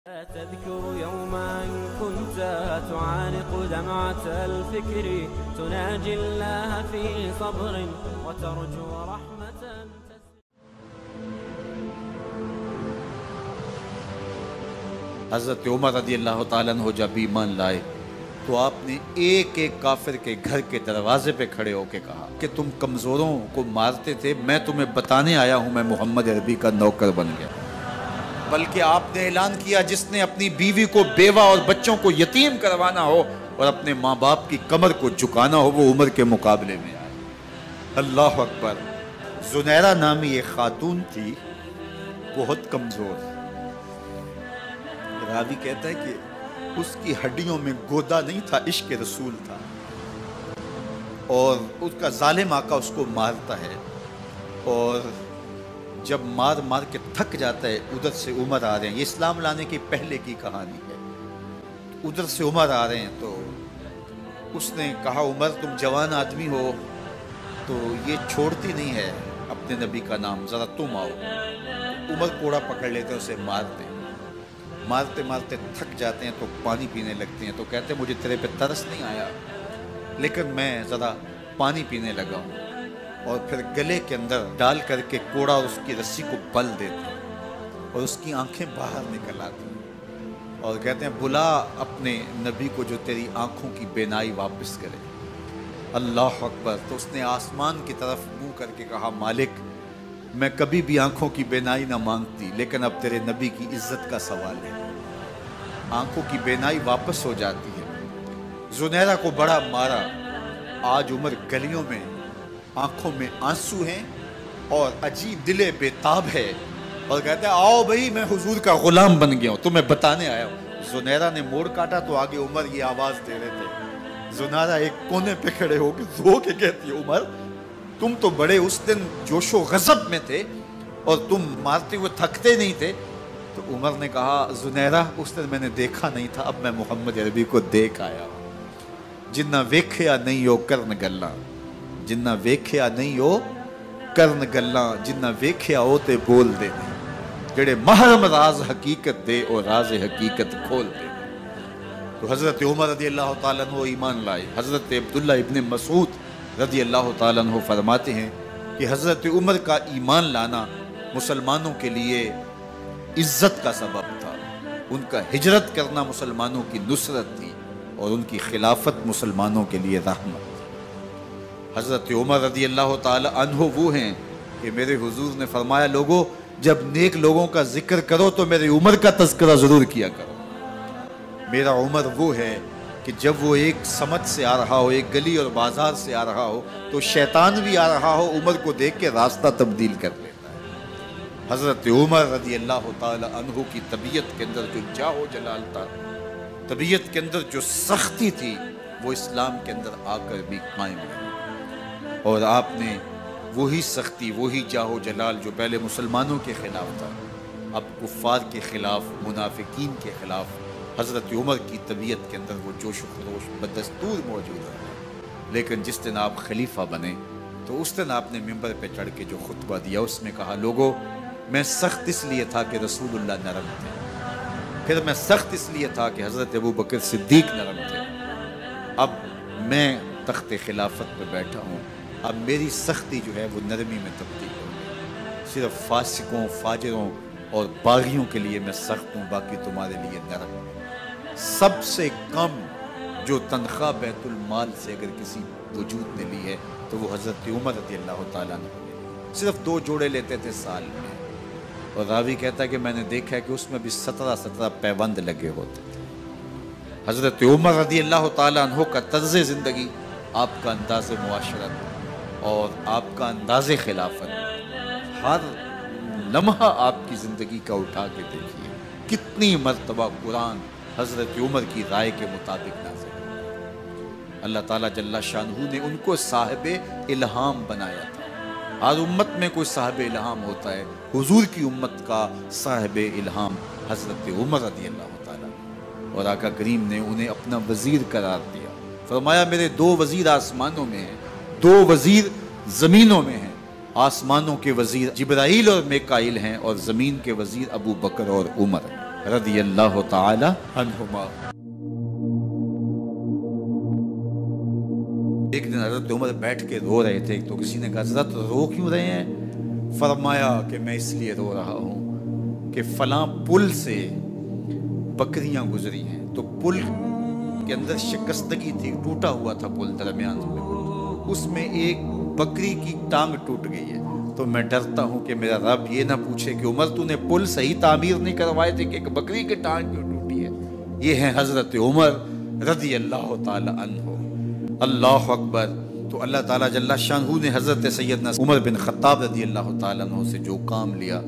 تذكر يوما كنت تعانق دمعة الفكر تناجي الله في صبر وترجو رحمة. حضرت عمر رضی اللہ تعالیٰ عنہ جب ایمان لائے تو آپ نے ایک ایک کافر کے گھر کے دروازے پہ کھڑے ہو کے کہا کہ تم کمزوروں کو مارتے تھے، میں تمہیں بتانے آیا ہوں میں محمد عربی کا نوکر بن گیا۔ بلکہ آپ نے اعلان کیا جس نے اپنی بیوی کو بیوہ اور بچوں کو یتیم کروانا ہو اور اپنے ماں باپ کی کمر کو جھکانا ہو وہ عمر کے مقابلے میں آئے۔ اللہ اکبر۔ زنیرہ نامی ایک خاتون تھی، بہت کمزور، راوی کہتا ہے کہ اس کی ہڈیوں میں گودا نہیں تھا، عشق رسول تھا، اور اس کا ظالم آقا اس کو مارتا ہے، اور جب مار مار کے تھک جاتا ہے ادھر سے عمر آ رہے ہیں، یہ اسلام لانے کی پہلے کی کہانی ہے، ادھر سے عمر آ رہے ہیں تو اس نے کہا عمر تم جوان آدمی ہو تو یہ چھوڑتی نہیں ہے اپنے نبی کا نام، ذرا تم آؤ۔ عمر کوڑا پکڑ لیتے اسے مارتے مارتے تھک جاتے ہیں تو پانی پینے لگتے ہیں، تو کہتے ہیں مجھے تیرے پہ ترس نہیں آیا لیکن میں ذرا پانی پینے لگا ہوں، اور پھر گلے کے اندر ڈال کر کے کوڑا اور اس کی رسی کو بل دیتے ہیں اور اس کی آنکھیں باہر نکل آتی ہیں اور کہتے ہیں بلا اپنے نبی کو جو تیری آنکھوں کی بینائی واپس کرے۔ اللہ اکبر۔ تو اس نے آسمان کی طرف منہ کر کے کہا مالک میں کبھی بھی آنکھوں کی بینائی نہ مانگتی لیکن اب تیرے نبی کی عزت کا سوال ہے۔ آنکھوں کی بینائی واپس ہو جاتی ہے۔ زنیرہ کو بڑا مارا، آج عمر گلیوں میں آنکھوں میں آنسو ہیں اور عجیب دل بے تاب ہے، اور کہتے ہیں آؤ بھئی میں حضور کا غلام بن گیا ہوں، تمہیں بتانے آیا ہوں۔ زنیرہ نے موڑ کاٹا تو آگے عمر یہ آواز دے رہے تھے۔ زنیرہ ایک کونے پہ کھڑے ہو کے رو کے کہتی ہے عمر تم تو بڑے اس دن جوش و غضب میں تھے اور تم مارتے ہوئے تھکتے نہیں تھے۔ تو عمر نے کہا زنیرہ اس دن میں نے دیکھا نہیں تھا، اب میں محمد عربی کو دیکھ آیا ہوں۔ جنہ ویکھیا نہیں ہو کرن گلاں، جنہ ویکھیا نہیں ہو کرن گلاں، جنہ ویکھیا ہو تے بول دے، جڑے محرم راز حقیقت دے اور راز حقیقت کھول دے۔ تو حضرت عمر رضی اللہ تعالیٰ عنہ ایمان لائے۔ حضرت عبداللہ ابن مسعود رضی اللہ تعالیٰ عنہ فرماتے ہیں کہ حضرت عمر کا ایمان لانا مسلمانوں کے لیے عزت کا سبب تھا، ان کا ہجرت کرنا مسلمانوں کی نصرت تھی اور ان کی خلافت مسلمانوں کے لیے رحمت تھی۔ حضرت عمر رضی اللہ تعالیٰ عنہ وہ ہیں کہ میرے حضور نے فرمایا لوگوں جب نیک لوگوں کا ذکر کرو تو میرے عمر کا تذکرہ ضرور کیا کرو۔ میرا عمر وہ ہے کہ جب وہ ایک سمت سے آ رہا ہو، ایک گلی اور بازار سے آ رہا ہو تو شیطان بھی آ رہا ہو عمر کو دیکھ کے راستہ تبدیل کر لیتا ہے۔ حضرت عمر رضی اللہ تعالی عنہ کی طبیعت کے اندر جو جاہ و جلال تھا، طبیعت کے اندر جو سختی تھی وہ اسلام کے اندر آ کر بھی قائم رہی، اور آپ نے وہی سختی وہی جاہ و جلال جو پہلے مسلمانوں کے خلاف تھا اب کفار کے خلاف منافقین کے خلاف حضرت عمر کی طبیعت کے اندر وہ جوش و خروش بدستور موجود ہے۔ لیکن جس دن آپ خلیفہ بنے تو اس دن آپ نے ممبر پہ چڑھ کے جو خطبہ دیا اس میں کہا لوگوں میں سخت اس لیے تھا کہ رسول اللہ نرم تھے، پھر میں سخت اس لیے تھا کہ حضرت ابوبکر صدیق نرم تھے، اب میں تخت خلافت پہ بیٹھا ہوں، اب میری سختی جو ہے وہ نرمی میں تبدیل ہو گئی، صرف فاسقوں فاجروں اور باغیوں کے لیے میں سخت ہوں، باقی تمہارے لیے نرم ہوں۔ سب سے کم جو تنخواہ بیت المال سے اگر کسی وجود نے لی ہے تو وہ حضرت عمر رضی اللہ تعالیٰ عنہ نے صرف 2 جوڑے لیتے تھے سال میں، اور راوی کہتا ہے کہ میں نے دیکھا ہے کہ اس میں بھی 17 پیوند لگے ہوتے تھے۔ حضرت عمر رضی اللہ تعالیٰ عنہ کا طرز زندگی، آپ کا انداز معاشرت اور آپ کا انداز خلافت، ہر لمحہ آپ کی زندگی کا اٹھا کے دیکھیے کتنی مرتبہ قرآن حضرت عمر کی رائے کے مطابق نازل ہوا۔ اللہ تعالیٰ جل شانہ نے ان کو صاحب الہام بنایا تھا۔ ہر امت میں کوئی صاحب الہام ہوتا ہے، حضور کی امت کا صاحب الہام حضرت عمر رضی اللہ تعالیٰ، اور آقا کریم نے انہیں اپنا وزیر قرار دیا۔ فرمایا میرے 2 وزیر آسمانوں میں ہیں، 2 وزیر زمینوں میں ہیں۔ آسمانوں کے وزیر جبرائیل اور میکائیل ہیں اور زمین کے وزیر ابو بکر اور عمر ہیں۔ رضی اللہ تعالی عنہما۔ ایک دن حضرت عمر بیٹھ کے رو رہے تھے، تو کسی نے کہا حضرت رو کیوں رہے ہیں؟ فرمایا کہ میں اس لیے رو رہا ہوں کہ فلاں پل سے بکریاں گزری ہیں، تو پل کے اندر شکستگی تھی، ٹوٹا ہوا تھا پل درمیان میں، اس میں ایک بکری کی ٹانگ ٹوٹ گئی ہے، تو میں ڈرتا ہوں کہ میرا رب یہ نہ پوچھے کہ عمر تو نے پل صحیح تعمیر نہیں کروائے تھے کہ ایک بکری کی ٹانگ کیوں ٹوٹی ہے۔ یہ ہیں حضرت عمر رضی اللہ تعالی عنہ۔ اللہ اکبر۔ تو اللہ تعالیٰ جل شانہ نے حضرت سیدنا عمر بن خطاب رضی اللہ تعالیٰ عنہ سے جو کام لیا،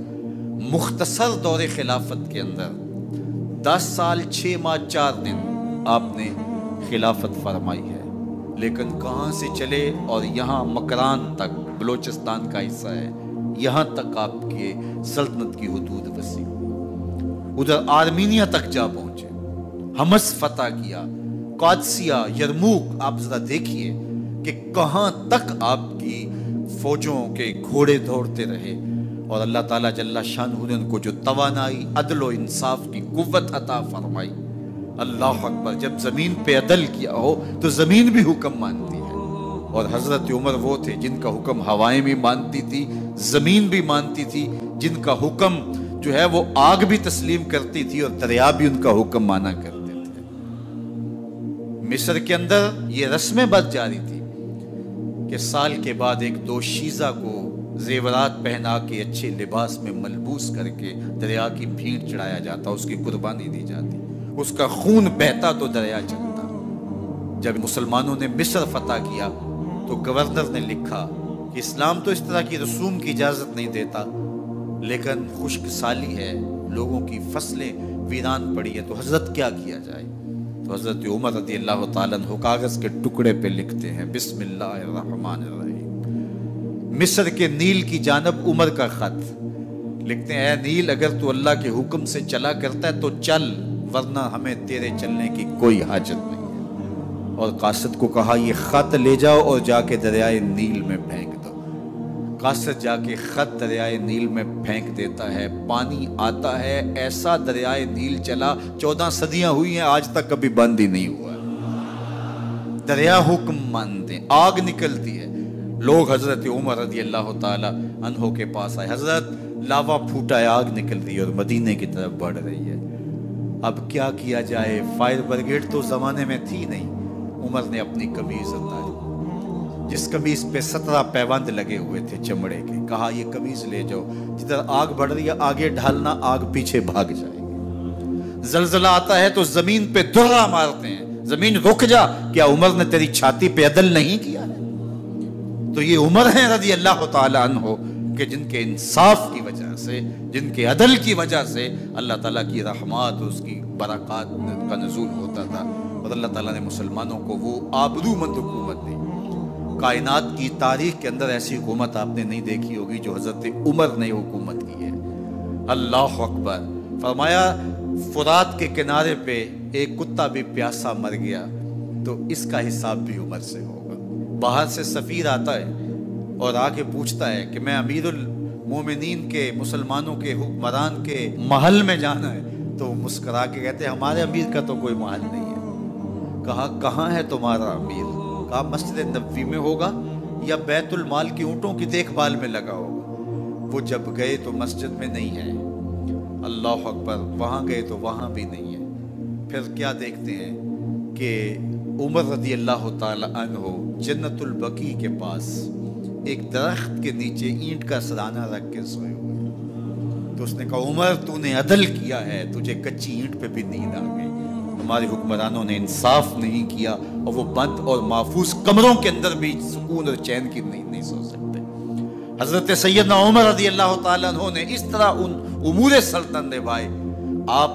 مختصر دور خلافت کے اندر 10 سال 6 ماہ 4 دن آپ نے خلافت فرمائی ہے، لیکن کہاں سے چلے اور یہاں مکران تک، بلوچستان کا حصہ ہے، یہاں تک آپ کے سلطنت کی حدود وسیع، ادھر آرمینیا تک جا پہنچے، حمص فتح کیا، قادسیہ، یرموک۔ آپ ذرا دیکھیے کہ کہاں تک آپ کی فوجوں کے گھوڑے دوڑتے رہے، اور اللہ تعالیٰ جل شانہ نے ان کو جو توانائی، عدل و انصاف کی قوت عطا فرمائی۔ اللہ اکبر۔ جب زمین پہ عدل کیا ہو تو زمین بھی حکم مانتی ہے، اور حضرت عمر وہ تھے جن کا حکم ہوائیں بھی مانتی تھی، زمین بھی مانتی تھی، جن کا حکم جو ہے وہ آگ بھی تسلیم کرتی تھی اور دریا بھی ان کا حکم مانا کرتے تھے۔ مصر کے اندر یہ رسمیں بد جاری تھی کہ سال کے بعد ایک دوشیزہ کو زیورات پہنا کے اچھے لباس میں ملبوس کر کے دریا کی بھیڑ چڑھایا جاتا، اس کی قربانی دی جاتی، اس کا خون بہتا تو دریا چلتا۔ جب مسلمانوں نے مصر فتح کیا تو گورنر نے لکھا کہ اسلام تو اس طرح کی رسوم کی اجازت نہیں دیتا، لیکن خشک سالی ہے، لوگوں کی فصلیں ویران پڑی ہے، تو حضرت کیا کیا جائے؟ تو حضرت عمر رضی اللہ تعالیٰ عنہ کاغذ کے ٹکڑے پہ لکھتے ہیں بسم اللہ الرحمن الرحیم۔ مصر کے نیل کی جانب عمر کا خط لکھتے ہیں، اے نیل اگر تو اللہ کے حکم سے چلا کرتا ہے تو چل، ورنہ ہمیں تیرے چلنے کی کوئی حاجت نہیں ہے۔ اور قاصد کو کہا یہ خط لے جاؤ اور جا کے دریائے نیل میں پھینک دو۔ قاصد جا کے خط دریائے نیل میں پھینک دیتا ہے، پانی آتا ہے، ایسا دریائے نیل چلا، 14 صدیاں ہوئی ہیں آج تک کبھی بند ہی نہیں ہوا۔ دریا حکم مانتے، آگ نکلتی ہے۔ لوگ حضرت عمر رضی اللہ تعالی عنہ کے پاس آئے، حضرت لاوا پھوٹا ہے، آگ نکل رہی ہے اور مدینے کی طرف بڑھ رہی ہے، اب کیا کیا جائے؟ فائر بریگیڈ تو زمانے میں تھی نہیں۔ عمر نے اپنی قمیض اتاری، جس قمیض پہ 17 پیوند لگے ہوئے تھے چمڑے کے، کہا یہ قمیض لے جاؤ، جدھر آگ بڑھ رہی ہے آگے ڈھالنا، آگ پیچھے بھاگ جائے گی۔ زلزلہ آتا ہے تو زمین پہ دھرا مارتے ہیں، زمین رک جا، کیا عمر نے تیری چھاتی پہ عدل نہیں کیا ہے؟ تو یہ عمر ہیں رضی اللہ تعالی عنہ کہ جن کے انصاف کی وجہ سے، جن کے عدل کی وجہ سے اللہ تعالیٰ کی رحمات، اس کی برکات کا نزول ہوتا تھا، اور اللہ تعالیٰ نے مسلمانوں کو وہ آبرومند حکومت دی۔ کائنات کی تاریخ کے اندر ایسی حکومت آپ نے نہیں دیکھی ہوگی جو حضرت عمر نے حکومت کی ہے۔ اللہ اکبر۔ فرمایا فرات کے کنارے پہ ایک کتا بھی پیاسا مر گیا تو اس کا حساب بھی عمر سے ہوگا۔ باہر سے سفیر آتا ہے اور آ کے پوچھتا ہے کہ میں امیر المومنین کے، مسلمانوں کے حکمران کے محل میں جانا ہے، تو وہ مسکرا کے کہتے ہیں ہمارے امیر کا تو کوئی محل نہیں ہے۔ کہا کہاں ہے تمہارا امیر؟ کہا مسجد نبوی میں ہوگا یا بیت المال کی اونٹوں کی دیکھ بھال میں لگا ہوگا۔ وہ جب گئے تو مسجد میں نہیں ہے، اللہ اکبر، وہاں گئے تو وہاں بھی نہیں ہے۔ پھر کیا دیکھتے ہیں کہ عمر رضی اللہ تعالی عنہ جنت البقیع کے پاس ایک درخت کے نیچے اینٹ کا سرانہ رکھ کے سوئے ہوئے، تو اس نے کہا عمر تو نے عدل کیا ہے، تجھے کچی اینٹ پہ بھی نیند آ گئی، ہمارے حکمرانوں نے انصاف نہیں کیا، اور وہ بند اور محفوظ کمروں کے اندر بھی سکون اور چین کی نہیں سو سکتے۔ حضرت سیدنا عمر رضی اللہ تعالیٰ عنہ نے اس طرح ان امور سلطنت نبھائے۔ آپ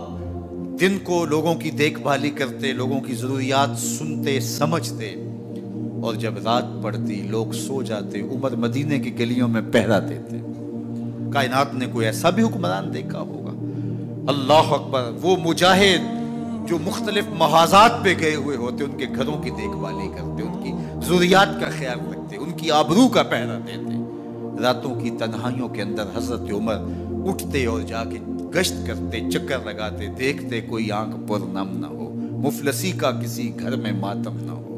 دن کو لوگوں کی دیکھ بھالی کرتے، لوگوں کی ضروریات سنتے سمجھتے، اور جب رات پڑتی لوگ سو جاتے، عمر مدینے کی گلیوں میں پہرا دیتے۔ کائنات نے کوئی ایسا بھی حکمران دیکھا ہوگا؟ اللہ اکبر۔ وہ مجاہد جو مختلف محاذات پہ گئے ہوئے ہوتے، ان کے گھروں کی دیکھ بھالی کرتے، ان کی ضروریات کا خیال رکھتے، ان کی آبرو کا پہرا دیتے۔ راتوں کی تنہائیوں کے اندر حضرت عمر اٹھتے اور جا کے گشت کرتے، چکر لگاتے، دیکھتے کوئی آنکھ پر نم نہ ہو، مفلسی کا کسی گھر میں ماتم نہ ہو۔